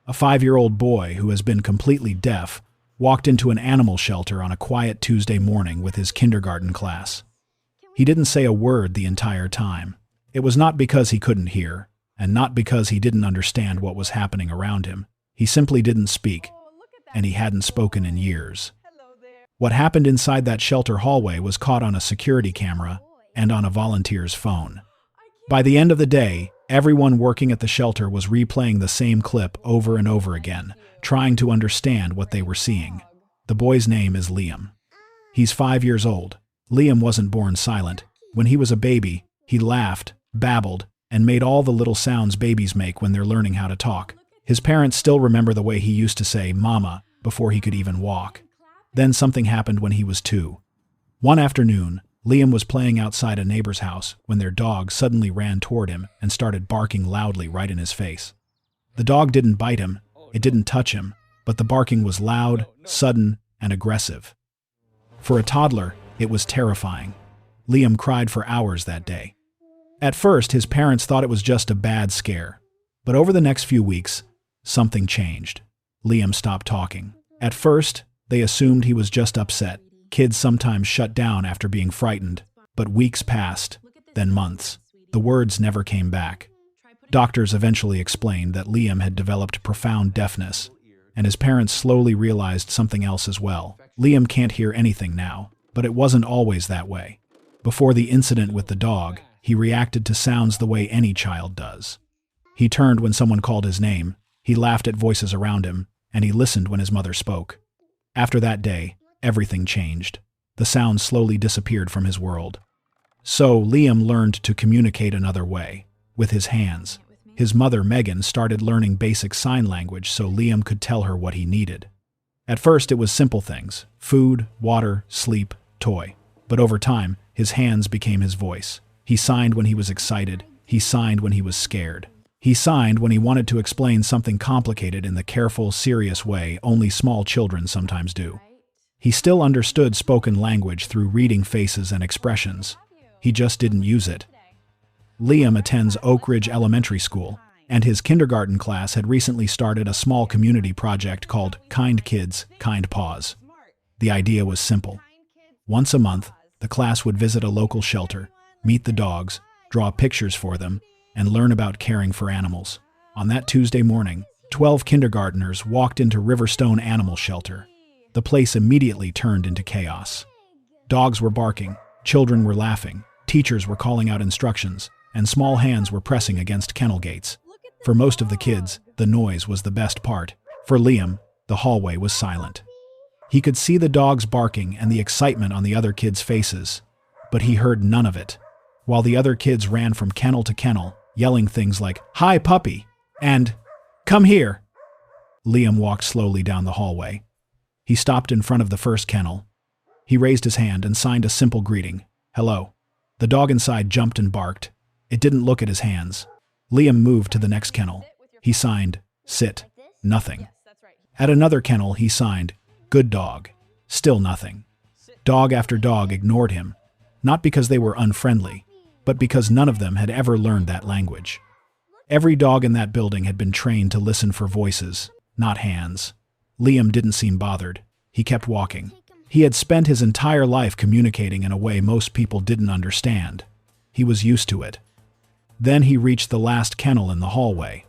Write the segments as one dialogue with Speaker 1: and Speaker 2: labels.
Speaker 1: A 5-year-old boy who has been completely deaf walked into an animal shelter on a quiet Tuesday morning with his kindergarten class. He didn't say a word the entire time. It was not because he couldn't hear, and not because he didn't understand what was happening around him. He simply didn't speak, and he hadn't spoken in years. What happened inside that shelter hallway was caught on a security camera and on a volunteer's phone. By the end of the day, everyone working at the shelter was replaying the same clip over and over again, trying to understand what they were seeing. The boy's name is Liam. He's 5 years old. Liam wasn't born silent. When he was a baby, he laughed, babbled, and made all the little sounds babies make when they're learning how to talk. His parents still remember the way he used to say "mama" before he could even walk. Then something happened when he was 2. One afternoon, Liam was playing outside a neighbor's house when their dog suddenly ran toward him and started barking loudly right in his face. The dog didn't bite him, it didn't touch him, but the barking was loud, sudden, and aggressive. For a toddler, it was terrifying. Liam cried for hours that day. At first, his parents thought it was just a bad scare, but over the next few weeks, something changed. Liam stopped talking. At first, they assumed he was just upset. Kids sometimes shut down after being frightened, but weeks passed, then months. The words never came back. Doctors eventually explained that Liam had developed profound deafness, and his parents slowly realized something else as well. Liam can't hear anything now, but it wasn't always that way. Before the incident with the dog, he reacted to sounds the way any child does. He turned when someone called his name, he laughed at voices around him, and he listened when his mother spoke. After that day, everything changed. The sounds slowly disappeared from his world. So Liam learned to communicate another way, with his hands. His mother, Megan, started learning basic sign language so Liam could tell her what he needed. At first it was simple things: food, water, sleep, toy. But over time, his hands became his voice. He signed when he was excited. He signed when he was scared. He signed when he wanted to explain something complicated in the careful, serious way only small children sometimes do. He still understood spoken language through reading faces and expressions. He just didn't use it. Liam attends Oak Ridge Elementary School, and his kindergarten class had recently started a small community project called Kind Kids, Kind Paws. The idea was simple. Once a month, the class would visit a local shelter, meet the dogs, draw pictures for them, and learn about caring for animals. On that Tuesday morning, 12 kindergartners walked into Riverstone Animal Shelter. The place immediately turned into chaos. Dogs were barking, children were laughing, teachers were calling out instructions, and small hands were pressing against kennel gates. For most of the kids, the noise was the best part. For Liam, the hallway was silent. He could see the dogs barking and the excitement on the other kids' faces, but he heard none of it. While the other kids ran from kennel to kennel, yelling things like, "Hi, puppy!" and "Come here!" Liam walked slowly down the hallway. He stopped in front of the first kennel. He raised his hand and signed a simple greeting, "Hello." The dog inside jumped and barked. It didn't look at his hands. Liam moved to the next kennel. He signed, "Sit." Nothing. At another kennel, he signed, "Good dog." Still nothing. Dog after dog ignored him, not because they were unfriendly, but because none of them had ever learned that language. Every dog in that building had been trained to listen for voices, not hands. Liam didn't seem bothered. He kept walking. He had spent his entire life communicating in a way most people didn't understand. He was used to it. Then he reached the last kennel in the hallway.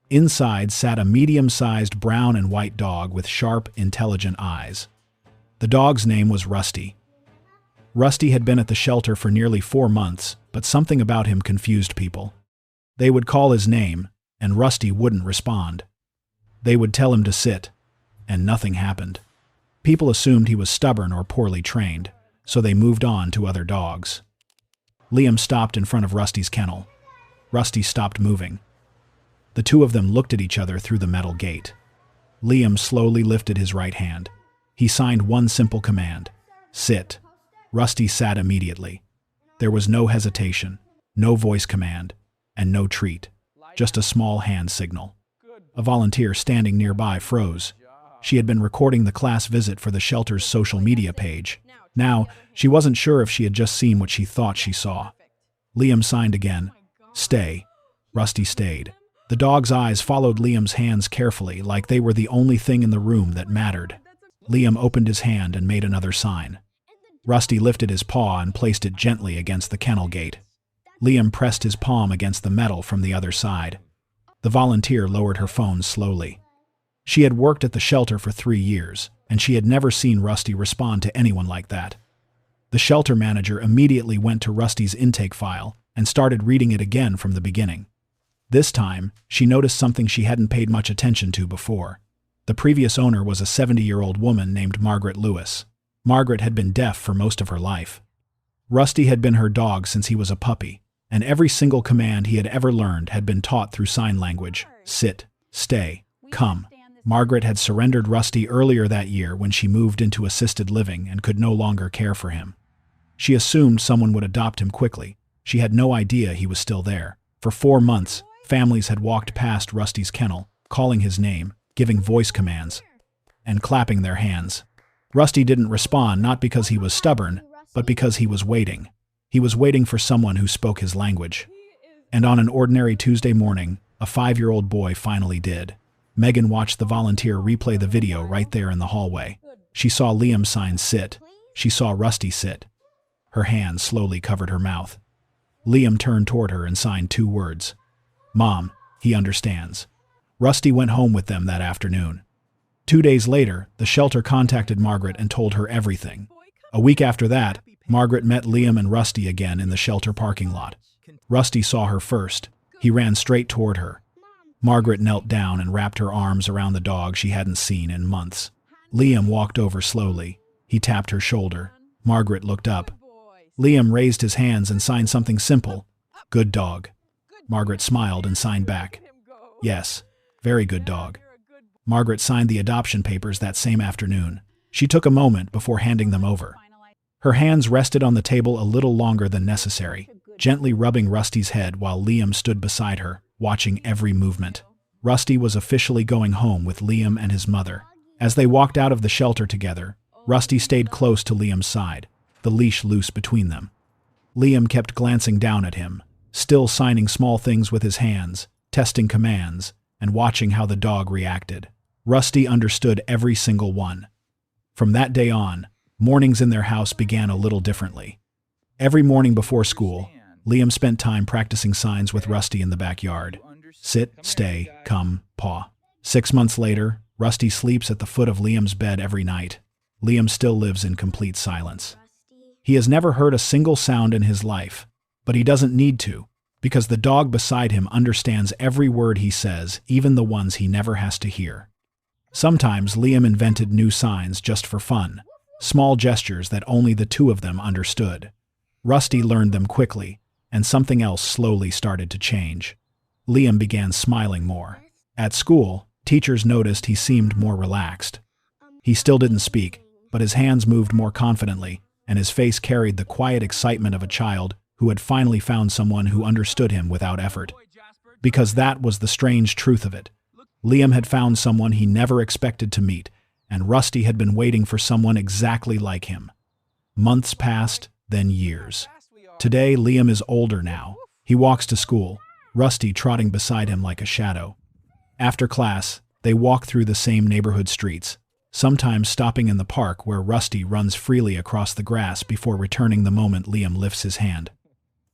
Speaker 1: Inside sat a medium-sized brown and white dog with sharp, intelligent eyes. The dog's name was Rusty. Rusty had been at the shelter for nearly 4 months, but something about him confused people. They would call his name, and Rusty wouldn't respond. They would tell him to sit, and nothing happened. People assumed he was stubborn or poorly trained, so they moved on to other dogs. Liam stopped in front of Rusty's kennel. Rusty stopped moving. The two of them looked at each other through the metal gate. Liam slowly lifted his right hand. He signed one simple command, "Sit." Rusty sat immediately. There was no hesitation, no voice command, and no treat, just a small hand signal. A volunteer standing nearby froze. She had been recording the class visit for the shelter's social media page. Now, she wasn't sure if she had just seen what she thought she saw. Liam signed again, "Stay." Rusty stayed. The dog's eyes followed Liam's hands carefully, like they were the only thing in the room that mattered. Liam opened his hand and made another sign. Rusty lifted his paw and placed it gently against the kennel gate. Liam pressed his palm against the metal from the other side. The volunteer lowered her phone slowly. She had worked at the shelter for 3 years, and she had never seen Rusty respond to anyone like that. The shelter manager immediately went to Rusty's intake file and started reading it again from the beginning. This time, she noticed something she hadn't paid much attention to before. The previous owner was a 70-year-old woman named Margaret Lewis. Margaret had been deaf for most of her life. Rusty had been her dog since he was a puppy, and every single command he had ever learned had been taught through sign language: sit, stay, come. Margaret had surrendered Rusty earlier that year when she moved into assisted living and could no longer care for him. She assumed someone would adopt him quickly. She had no idea he was still there. For 4 months, families had walked past Rusty's kennel, calling his name, giving voice commands, and clapping their hands. Rusty didn't respond, not because he was stubborn, but because he was waiting. He was waiting for someone who spoke his language. And on an ordinary Tuesday morning, a 5-year-old boy finally did. Megan watched the volunteer replay the video right there in the hallway. She saw Liam sign sit. She saw Rusty sit. Her hand slowly covered her mouth. Liam turned toward her and signed 2 words. Mom, he understands. Rusty went home with them that afternoon. 2 days later, the shelter contacted Margaret and told her everything. A week after that, Margaret met Liam and Rusty again in the shelter parking lot. Rusty saw her first. He ran straight toward her. Margaret knelt down and wrapped her arms around the dog she hadn't seen in months. Liam walked over slowly. He tapped her shoulder. Margaret looked up. Liam raised his hands and signed something simple. Good dog. Margaret smiled and signed back. Yes, very good dog. Margaret signed the adoption papers that same afternoon. She took a moment before handing them over. Her hands rested on the table a little longer than necessary, gently rubbing Rusty's head while Liam stood beside her, watching every movement. Rusty was officially going home with Liam and his mother. As they walked out of the shelter together, Rusty stayed close to Liam's side, the leash loose between them. Liam kept glancing down at him, still signing small things with his hands, testing commands, and watching how the dog reacted. Rusty understood every single one. From that day on, mornings in their house began a little differently. Every morning before school, Liam spent time practicing signs with Rusty in the backyard. Sit, stay, come, paw. 6 months later, Rusty sleeps at the foot of Liam's bed every night. Liam still lives in complete silence. He has never heard a single sound in his life, but he doesn't need to, because the dog beside him understands every word he says, even the ones he never has to hear. Sometimes Liam invented new signs just for fun, small gestures that only the 2 of them understood. Rusty learned them quickly, and something else slowly started to change. Liam began smiling more. At school, teachers noticed he seemed more relaxed. He still didn't speak, but his hands moved more confidently, and his face carried the quiet excitement of a child who had finally found someone who understood him without effort. Because that was the strange truth of it. Liam had found someone he never expected to meet, and Rusty had been waiting for someone exactly like him. Months passed, then years. Today, Liam is older now. He walks to school, Rusty trotting beside him like a shadow. After class, they walk through the same neighborhood streets, sometimes stopping in the park where Rusty runs freely across the grass before returning the moment Liam lifts his hand.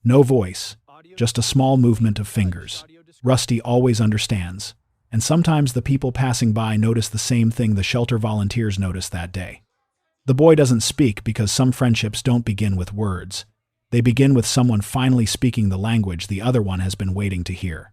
Speaker 1: No voice, just a small movement of fingers. Rusty always understands, and sometimes the people passing by notice the same thing the shelter volunteers noticed that day. The boy doesn't speak because some friendships don't begin with words. They begin with someone finally speaking the language the other one has been waiting to hear.